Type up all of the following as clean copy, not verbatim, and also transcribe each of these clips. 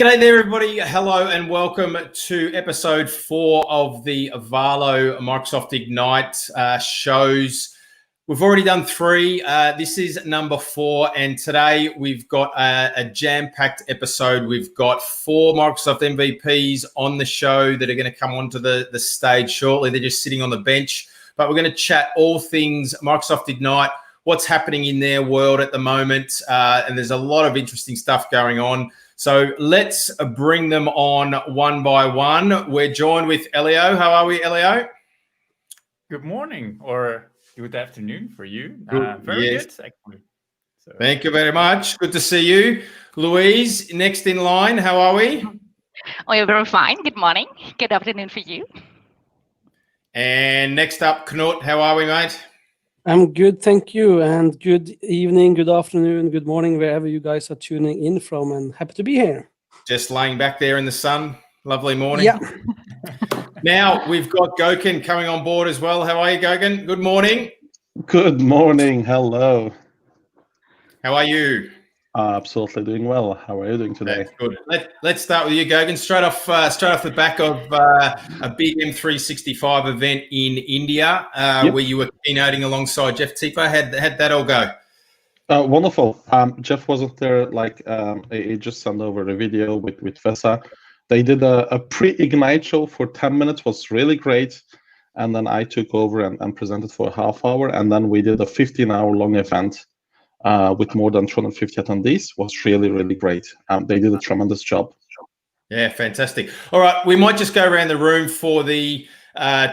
G'day there, everybody. Hello and welcome to episode 4 of the Valo Microsoft Ignite shows. We've already done 3. This is number 4, and today we've got a jam-packed episode. We've got 4 Microsoft MVPs on the show that are going to come onto the stage shortly. They're just sitting on the bench, but we're going to chat all things Microsoft Ignite, what's happening in their world at the moment, and there's a lot of interesting stuff going on. So let's bring them on one by one. We're joined with Elio. How are we, Elio? Good morning or good afternoon for you. Very good, actually. So. Thank you very much. Good to see you. Luise, next in line. How are we? Oh, you're very fine. Good morning. Good afternoon for you. And next up, Knut. How are we, mate? I'm good, thank you, and good evening, good afternoon, good morning, wherever you guys are tuning in from, and happy to be here. Just laying back there in the sun. Lovely morning. Yeah. Now, we've got Gokan coming on board as well. How are you, Gokan? Good morning. Good morning. Hello. How are you? Absolutely doing well. How are you doing today? That's good. Let's start with you, Gokan. Straight off the back of a big M365 event in India, where you were keynoting alongside Jeff Tipo. How'd that all go? Wonderful. Jeff wasn't there. He just sent over a video with Vesa. They did a pre-Ignite show for 10 minutes. Was really great. And then I took over and presented for a half hour. And then we did a 15-hour long event. With more than 250 attendees. Was really, really great. They did a tremendous job. Yeah, fantastic. All right, we might just go around the room for the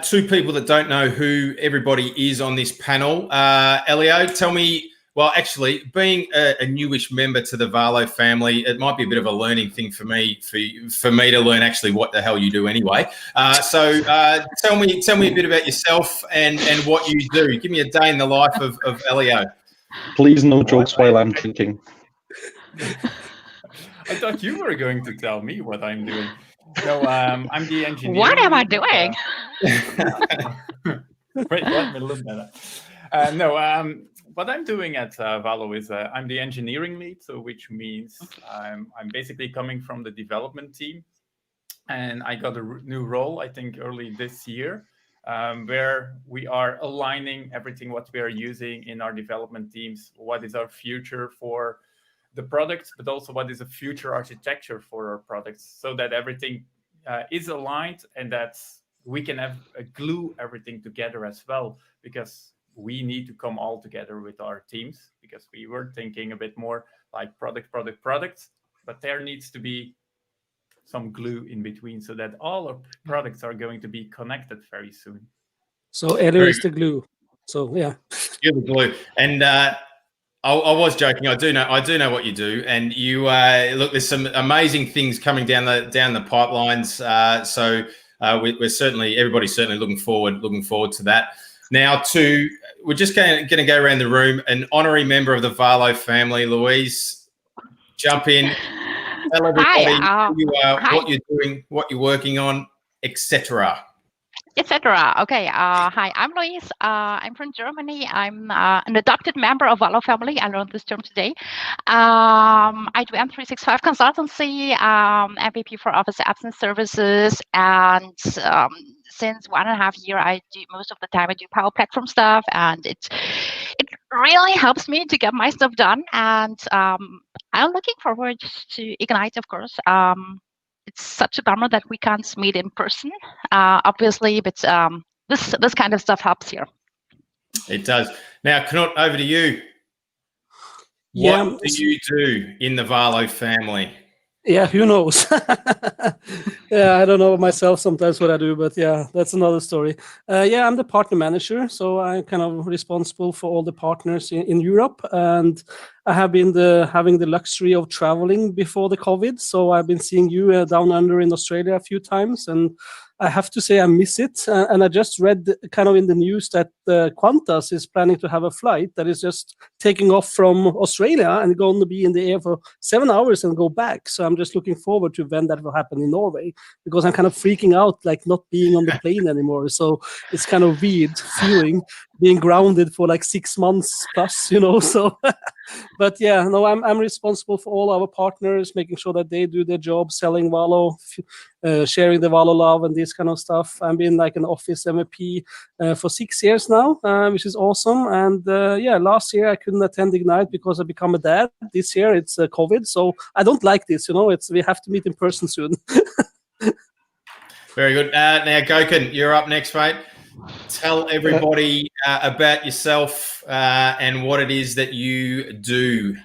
2 people that don't know who everybody is on this panel. Elio, tell me, well, actually, being a newish member to the Valo family, it might be a bit of a learning thing for me to learn actually what the hell you do anyway. So tell me a bit about yourself and what you do. Give me a day in the life of Elio. Please, no jokes while I'm drinking. I thought you were going to tell me what I'm doing. No, I'm the engineer. What am I doing? Wait, let me look at that. What I'm doing at Valo is I'm the engineering lead, so which means I'm basically coming from the development team, and I got a new role, I think, early this year. Where we are aligning everything what we are using in our development teams, what is our future for the products, but also what is the future architecture for our products, so that everything is aligned and that we can have glue everything together as well, because we need to come all together with our teams, because we were thinking a bit more like product, but there needs to be some glue in between so that all our products are going to be connected very soon. So Elio is the glue. So yeah. You're the glue. And I was joking. I do know what you do. And you look, there's some amazing things coming down the pipelines. So everybody's certainly looking forward to that. Now we're just going to go around the room. An honorary member of the Valo family, Luise, jump in. Tell everybody who you are, what you're doing, what you're working on, etc. Okay. Hi, I'm Luise. I'm from Germany. I'm an adopted member of Valo family. I learned this term today. I do M365 consultancy, MVP for Office Apps and Services, and since 1.5 years, I do most of the time I do Power Platform stuff, and it really helps me to get my stuff done. And I'm looking forward to Ignite, of course. It's such a bummer that we can't meet in person, obviously, but this kind of stuff helps here. It does. Now, Knut, over to you. What do you do in the Valo family? Yeah, who knows? Yeah, I don't know myself sometimes what I do, but yeah, that's another story. Yeah, I'm the partner manager, so I'm kind of responsible for all the partners in Europe, and I have been having the luxury of traveling before the COVID, so I've been seeing you down under in Australia a few times, and I have to say I miss it. And I just read kind of in the news that Qantas is planning to have a flight that is just taking off from Australia and going to be in the air for 7 hours and go back. So I'm just looking forward to when that will happen in Norway, because I'm kind of freaking out, like not being on the plane anymore. So it's kind of weird feeling. being grounded for like 6 months plus, you know. So, but yeah, no, I'm responsible for all our partners, making sure that they do their job, selling Valo, sharing the Valo love and this kind of stuff. I've been like an office MVP for 6 years now, which is awesome. And yeah, last year I couldn't attend Ignite because I become a dad. This year it's COVID, so I don't like this. You know, we have to meet in person soon. Very good. Now, Gokan, you're up next, mate. Tell everybody about yourself and what it is that you do.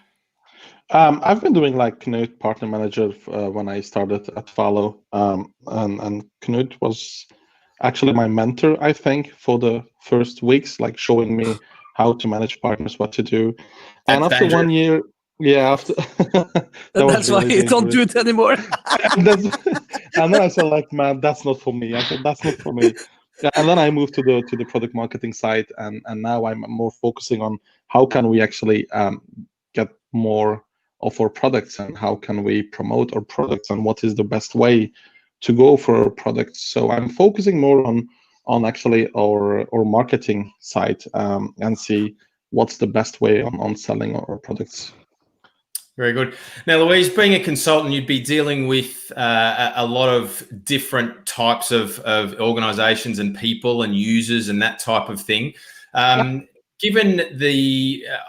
I've been doing like Knut partner manager when I started at Valo, and Knut was actually my mentor, I think, for the first weeks, like showing me how to manage partners, what to do. And That's after dangerous. 1 year, yeah, after that's why you don't do it anymore. and then I said, like, man, that's not for me. I said, that's not for me. And then I moved to the product marketing side, and now I'm more focusing on how can we actually get more of our products, and how can we promote our products, and what is the best way to go for our products. So I'm focusing more on actually our marketing side, and see what's the best way on selling our products. Very good. Now, Luise, being a consultant, you'd be dealing with a lot of different types of organizations and people and users and that type of thing. Given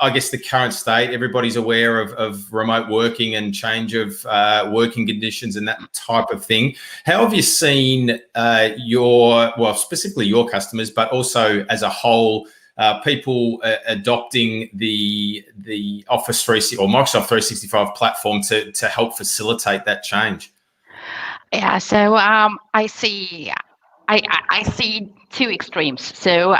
I guess the current state, everybody's aware of remote working and change of working conditions and that type of thing. How have you seen specifically your customers, but also as a whole, people adopting the Office 360 or Microsoft 365 platform to help facilitate that change? Yeah, so I see two extremes. So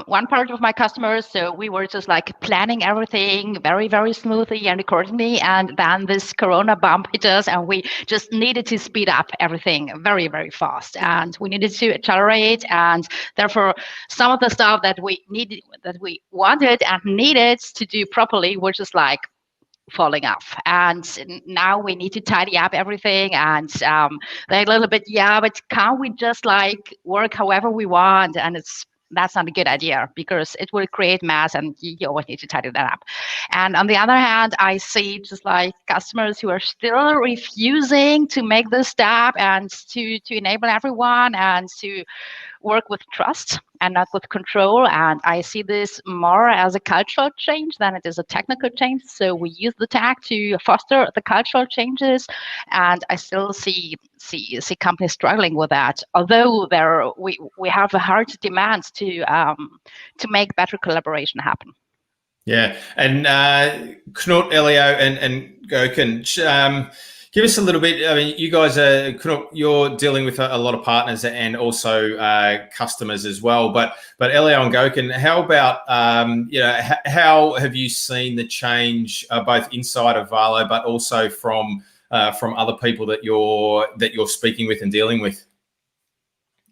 one part of my customers, so we were just like planning everything very, very smoothly and accordingly, and then this Corona bump hit us, and we just needed to speed up everything very, very fast, and we needed to accelerate, and therefore some of the stuff that we wanted and needed to do properly were just like falling off, and now we need to tidy up everything, and they're a little bit, but can't we just like work however we want? And that's not a good idea, because it will create mess, and you always need to tidy that up. And on the other hand, I see just like customers who are still refusing to make this step and to enable everyone and to work with trust and not with control. And I see this more as a cultural change than it is a technical change. So we use the tech to foster the cultural changes, and I still see companies struggling with that. Although we have a hard demand to make better collaboration happen. Yeah, and Knut, Elio, and Gokan, give us a little bit. I mean, you guys you're dealing with a lot of partners and also customers as well. But Elio and Gokan, how about how have you seen the change both inside of Valo, but also from other people that you're speaking with and dealing with?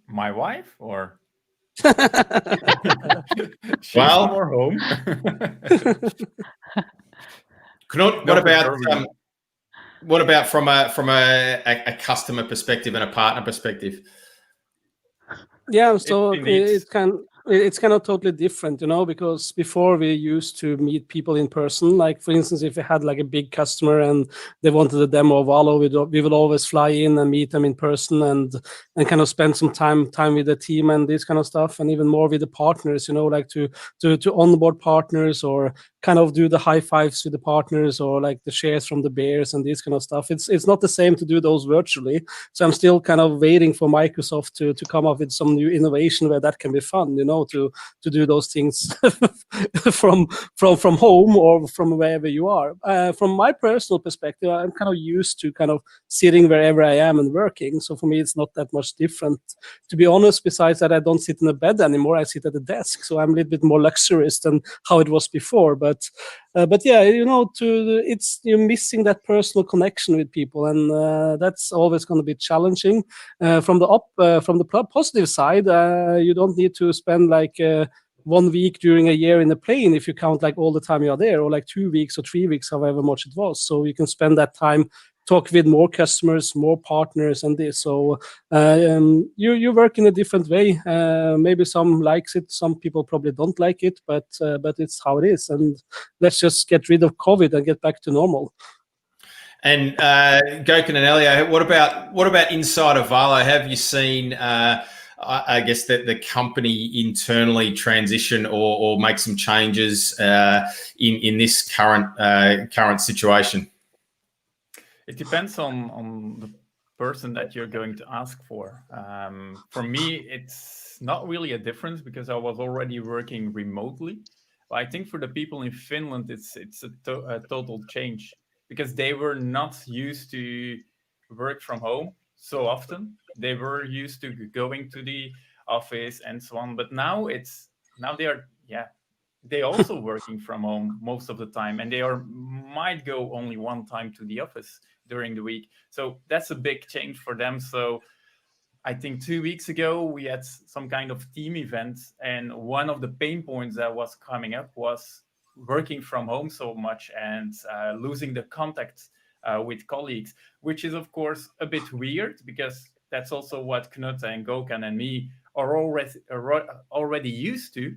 My wife, or she's Well, more home. Knut, what about from a customer perspective and a partner perspective? Yeah, so it's kind of totally different, you know, because before we used to meet people in person. Like, for instance, if we had like a big customer and they wanted a demo of Valo, we would always fly in and meet them in person and kind of spend some time with the team and this kind of stuff, and even more with the partners, you know, like to onboard partners or kind of do the high fives with the partners or like the shares from the bears and this kind of stuff. It's not the same to do those virtually. So I'm still kind of waiting for Microsoft to come up with some new innovation where that can be fun, you know, to do those things from home or from wherever you are. From my personal perspective, I'm kind of used to kind of sitting wherever I am and working. So for me, it's not that much different. To be honest, besides that, I don't sit in a bed anymore. I sit at a desk. So I'm a little bit more luxurious than how it was before. But yeah, you know, you're missing that personal connection with people, and that's always going to be challenging. From the positive side, you don't need to spend like 1 week during a year in a plane if you count like all the time you're there, or like 2 weeks or 3 weeks, however much it was. So you can spend that time talk with more customers, more partners, and this. So you work in a different way. Maybe some likes it, some people probably don't like it, but it's how it is. And let's just get rid of COVID and get back to normal. And Gokan and Elio, what about inside of Valo? Have you seen, I guess, that the company internally transition or make some changes in this current situation? It depends on the person that you're going to ask for. For me, it's not really a difference because I was already working remotely. But I think for the people in Finland, it's a total change, because they were not used to work from home so often. They were used to going to the office and so on. But now they also working from home most of the time, and they might go only one time to the office during the week. So that's a big change for them. So I think 2 weeks ago we had some kind of team event, and one of the pain points that was coming up was working from home so much and losing the contact with colleagues, which is of course a bit weird, because that's also what Knut and Gokan and me are already used to,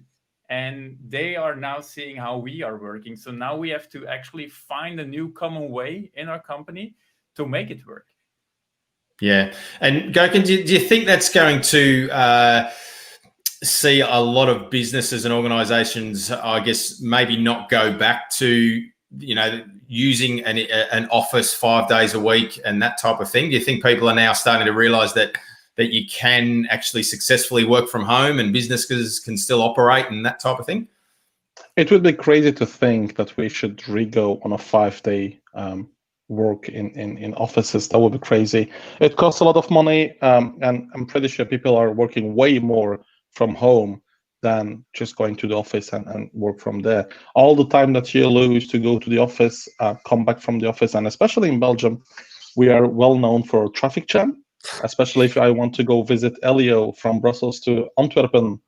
and they are now seeing how we are working. So now we have to actually find a new common way in our company to make it work. Yeah. And Gokan, do you think that's going to see a lot of businesses and organizations, I guess, maybe not go back to, using an office 5 days a week and that type of thing? Do you think people are now starting to realize that you can actually successfully work from home and businesses can still operate and that type of thing? It would be crazy to think that we should re-go on a 5-day work in offices. That would be crazy. It costs a lot of money, and I'm pretty sure people are working way more from home than just going to the office and work from there. All the time that you lose to go to the office, come back from the office, and especially in Belgium, we are well known for traffic jam. Especially if I want to go visit Elio from Brussels to Antwerpen,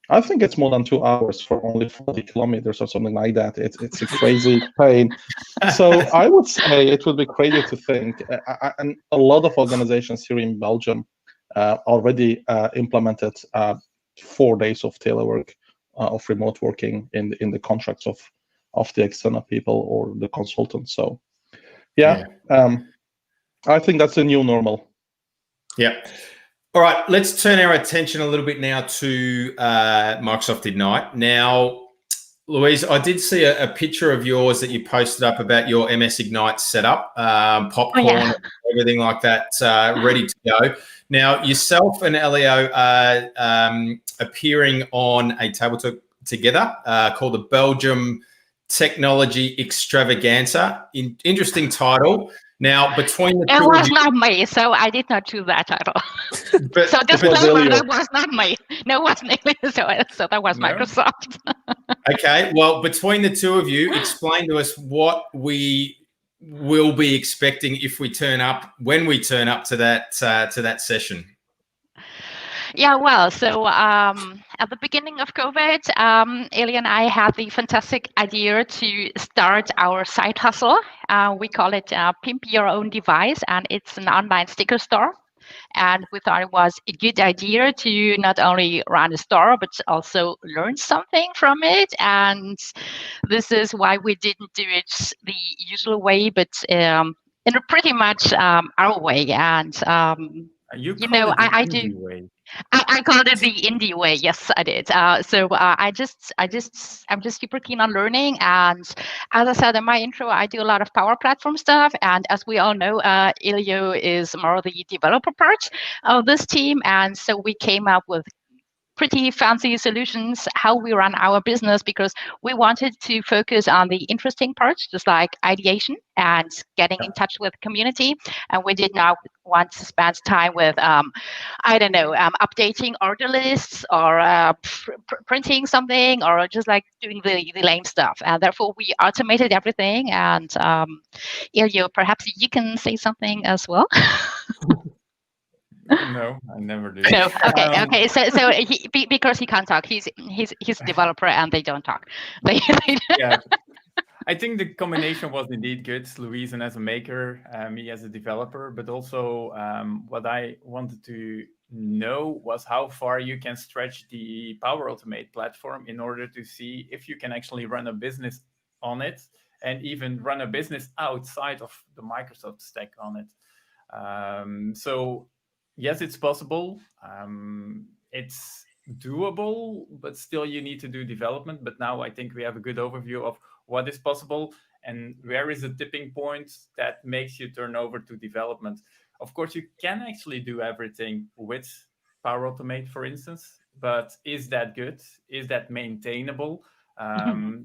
I think it's more than 2 hours for only 40 kilometers or something like that. It's a crazy pain. So I would say it would be crazy to think, and a lot of organizations here in Belgium already implemented 4 days of telework, of remote working in the contracts of the external people or the consultants. So I think that's a new normal. Yeah. All right, let's turn our attention a little bit now to Microsoft Ignite. Now, Luise, I did see a picture of yours that you posted up about your MSIgnite setup, popcorn, everything like that, ready to go. Now, yourself and Elio are appearing on a tabletop together called the Belgium Technology Extravaganza. Interesting title. Now, between the two, it was not me, so I did not choose that title. But, so disclaimer, that was not me. No, it wasn't. So that was Microsoft. Okay, well, between the two of you, explain to us what we will be expecting if we turn up, when we turn up to that session. Yeah, well, so at the beginning of COVID, Elio and I had the fantastic idea to start our side hustle. We call it Pimp Your Own Device, and it's an online sticker store. And we thought it was a good idea to not only run a store, but also learn something from it. And this is why we didn't do it the usual way, but in a pretty much our way. And you know, I do. Way. I called it the indie way. Yes, I did. So I'm just super keen on learning. And as I said in my intro, I do a lot of Power Platform stuff. And as we all know, Elio is more the developer part of this team. And so we came up with pretty fancy solutions how we run our business, because we wanted to focus on the interesting parts, just like ideation and getting in touch with the community. And we did not want to spend time with, updating order lists or printing something or just like doing the lame stuff. And therefore, we automated everything. And Elio, perhaps you can say something as well. No, I never do. No, okay. So because he can't talk, he's a developer and they don't talk. Yeah, I think the combination was indeed good. Luise as a maker, me as a developer, but also what I wanted to know was how far you can stretch the Power Automate platform in order to see if you can actually run a business on it and even run a business outside of the Microsoft stack on it. So yes, it's possible. It's doable, but still you need to do development. But now I think we have a good overview of what is possible and where is the tipping point that makes you turn over to development. Of course, you can actually do everything with Power Automate, for instance, but is that good? Is that maintainable?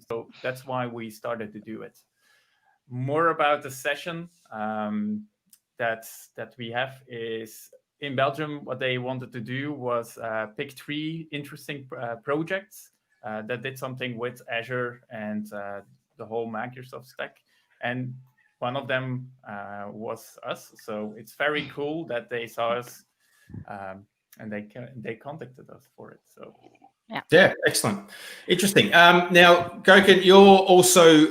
So that's why we started to do it. More about the session that we have is in Belgium, what they wanted to do was pick 3 interesting projects that did something with Azure and the whole Microsoft stack. And one of them was us. So it's very cool that they saw us and they contacted us for it. So yeah, excellent, interesting. Now, Gokan, you're also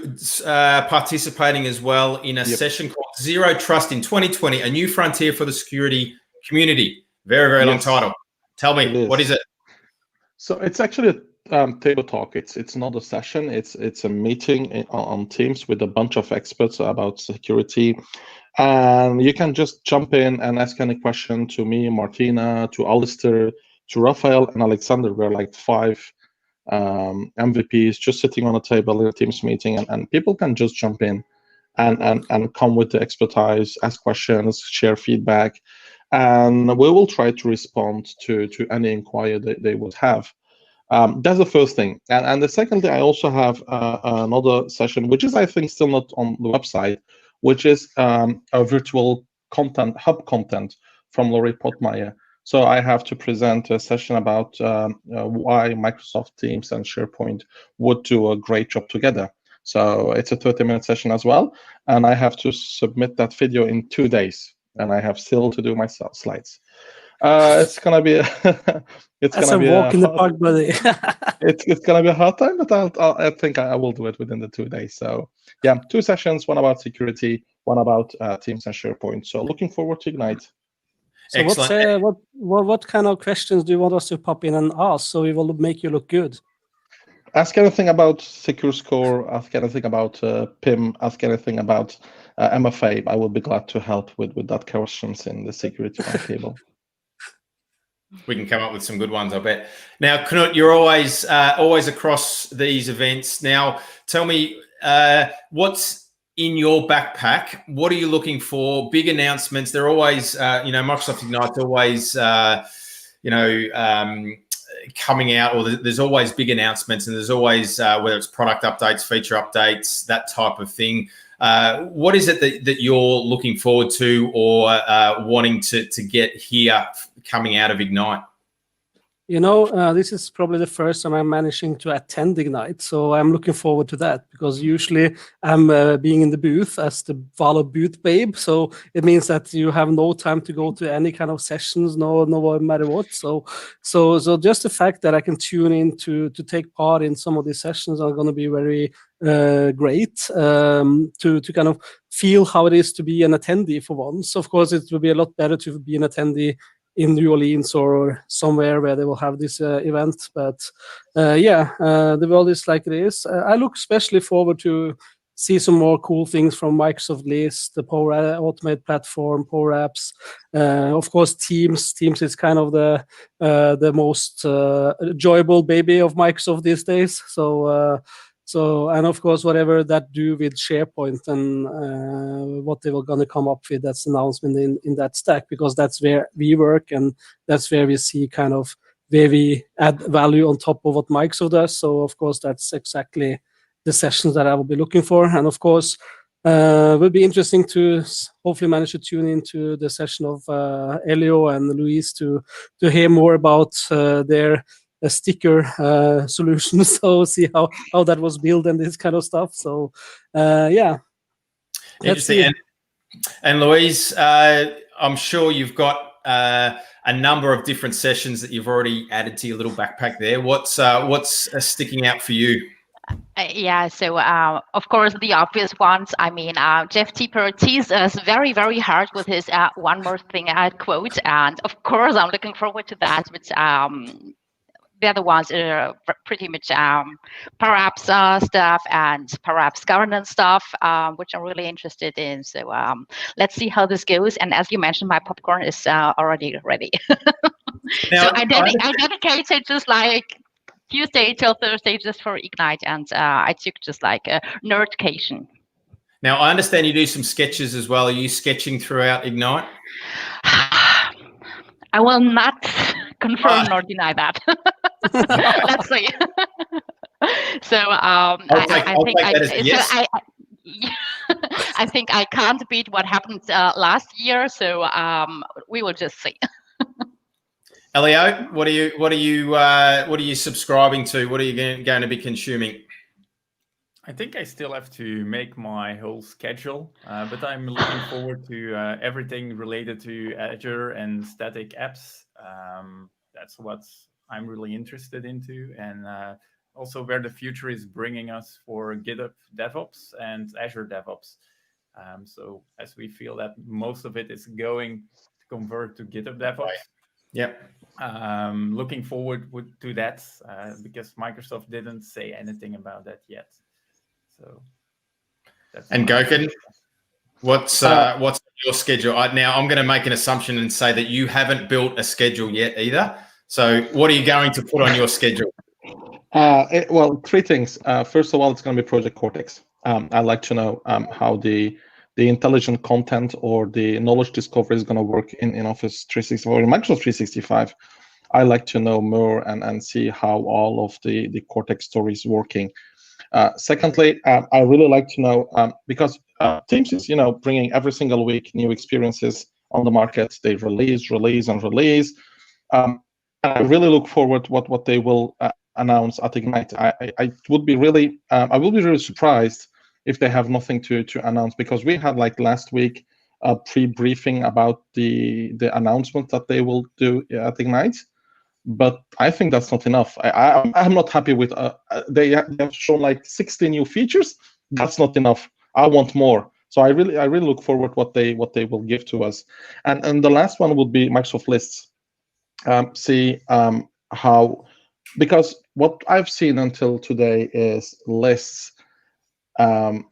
participating as well in a session called Zero Trust in 2020, a new frontier for the security community. Very, very long title. Tell me, what is it? So it's actually a table talk. It's not a session. It's a meeting on Teams with a bunch of experts about security. And you can just jump in and ask any question to me, Martina, to Alistair, to Raphael and Alexander. We're like 5 MVPs just sitting on a table in a Teams meeting, and people can just jump in and come with the expertise, ask questions, share feedback, and we will try to respond to any inquiry that they would have. That's the first thing. And the second thing, I also have another session, which is, I think, still not on the website, which is a virtual content, hub content from Laurie Potmeyer. So I have to present a session about why Microsoft Teams and SharePoint would do a great job together. So it's a 30-minute session as well. And I have to submit that video in 2 days. And I have still to do my slides. It's gonna be That's a walk in the park, buddy. it's gonna be a hard time, but I think I will do it within the 2 days. So yeah, 2 sessions, one about security, one about Teams and SharePoint. So looking forward to Ignite. So what kind of questions do you want us to pop in and ask so we will make you look good? Ask anything about Secure Score, ask anything about PIM, ask anything about MFA. I will be glad to help with that questions in the security roundtable. We can come up with some good ones, I bet. Now, Knut, you're always across these events. Now, tell me, what's in your backpack? What are you looking for? Big announcements. They're always, Microsoft Ignite's always, coming out, or there's always big announcements, and there's always, whether it's product updates, feature updates, that type of thing. What is it that you're looking forward to or wanting to get here coming out of Ignite? This is probably the first time I'm managing to attend Ignite, so I'm looking forward to that, because usually I'm being in the booth as the Valo booth babe, so it means that you have no time to go to any kind of sessions, no matter what. So just the fact that I can tune in to take part in some of these sessions are going to be very great to kind of feel how it is to be an attendee for once. Of course, it will be a lot better to be an attendee in New Orleans or somewhere where they will have this event. But the world is like it is. I look especially forward to see some more cool things from Microsoft List, the Power Automate platform, Power Apps. Of course, Teams. Teams is kind of the most enjoyable baby of Microsoft these days. So, and of course, whatever that do with SharePoint and what they were going to come up with, that's announcement in that stack, because that's where we work and that's where we see kind of where we add value on top of what Microsoft does. So, of course, that's exactly the sessions that I will be looking for. And of course, it will be interesting to hopefully manage to tune into the session of Elio and Luise to hear more about their sticker solutions, so see how that was built and this kind of stuff. So interesting. And Luise, I'm sure you've got a number of different sessions that you've already added to your little backpack there. What's sticking out for you? Yeah, so of course the obvious ones. I mean, Jeff Teeper teased us very, very hard with his "one more thing" quote, and of course I'm looking forward to that. But the other ones are pretty much perhaps stuff and perhaps governance stuff, which I'm really interested in. So let's see how this goes. And as you mentioned, my popcorn is already ready. Now, so I dedicated just like Tuesday till Thursday just for Ignite, and I took just like a nerdcation. Now, I understand you do some sketches as well. Are you sketching throughout Ignite? I will not confirm nor deny that. Let's see. So I think I can't beat what happened last year. So we will just see. Elio, what are you subscribing to? What are you going to be consuming? I think I still have to make my whole schedule, but I'm looking forward to everything related to Azure and static apps. That's what I'm really interested into, and also where the future is bringing us for GitHub DevOps and Azure DevOps. So as we feel that most of it is going to convert to GitHub DevOps. Yep. Looking forward to that because Microsoft didn't say anything about that yet. So that's Gokan, what's your schedule? Now I'm going to make an assumption and say that you haven't built a schedule yet either. So what are you going to put on your schedule? Well, three things. First of all, it's going to be Project Cortex. I'd like to know how the intelligent content or the knowledge discovery is going to work in Office 365 or in Microsoft 365. I like to know more and see how all of the Cortex story is working. Secondly, I really like to know because Teams is bringing every single week new experiences on the market. They release. I really look forward what they will announce at Ignite. I will be really surprised if they have nothing to announce, because we had like last week a pre-briefing about the announcement that they will do at Ignite, but I think that's not enough. I'm not happy with they have shown like 60 new features. That's not enough. I want more. So I really look forward what they will give to us. And the last one would be Microsoft Lists. See how, because what I've seen until today is lists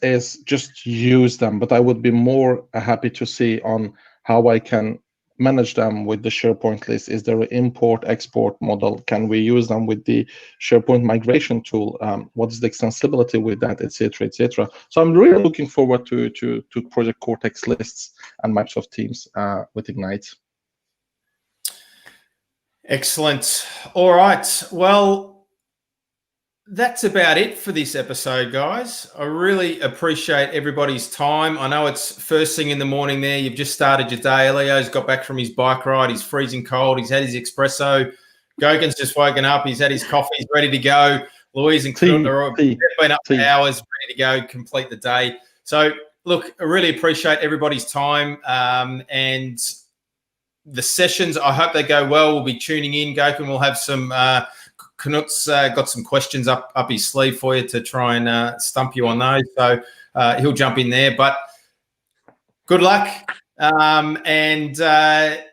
is just use them, but I would be more happy to see on how I can manage them with the SharePoint list. Is there an import-export model? Can we use them with the SharePoint migration tool? What is the extensibility with that, etc., etc. So I'm really looking forward to Project Cortex lists and Microsoft Teams with Ignite. Excellent. All right. Well, that's about it for this episode, guys. I really appreciate everybody's time. I know it's first thing in the morning there. You've just started your day. Elio's got back from his bike ride. He's freezing cold. He's had his espresso. Gokan's just woken up. He's had his coffee. He's ready to go. Luise and Knut are been up for hours, ready to go, complete the day. So, look, I really appreciate everybody's time and the sessions. I hope they go well. We'll be tuning in. Gokan will have some Knut's got some questions up his sleeve for you to try and stump you on those. So he'll jump in there. But good luck. And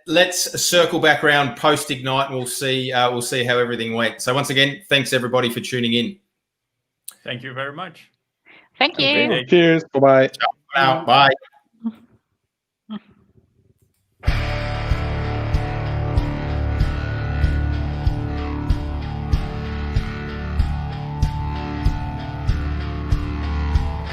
let's circle back around post Ignite, and we'll see how everything went. So once again, thanks everybody for tuning in. Thank you very much. Thank you. Cheers. Bye-bye. Bye.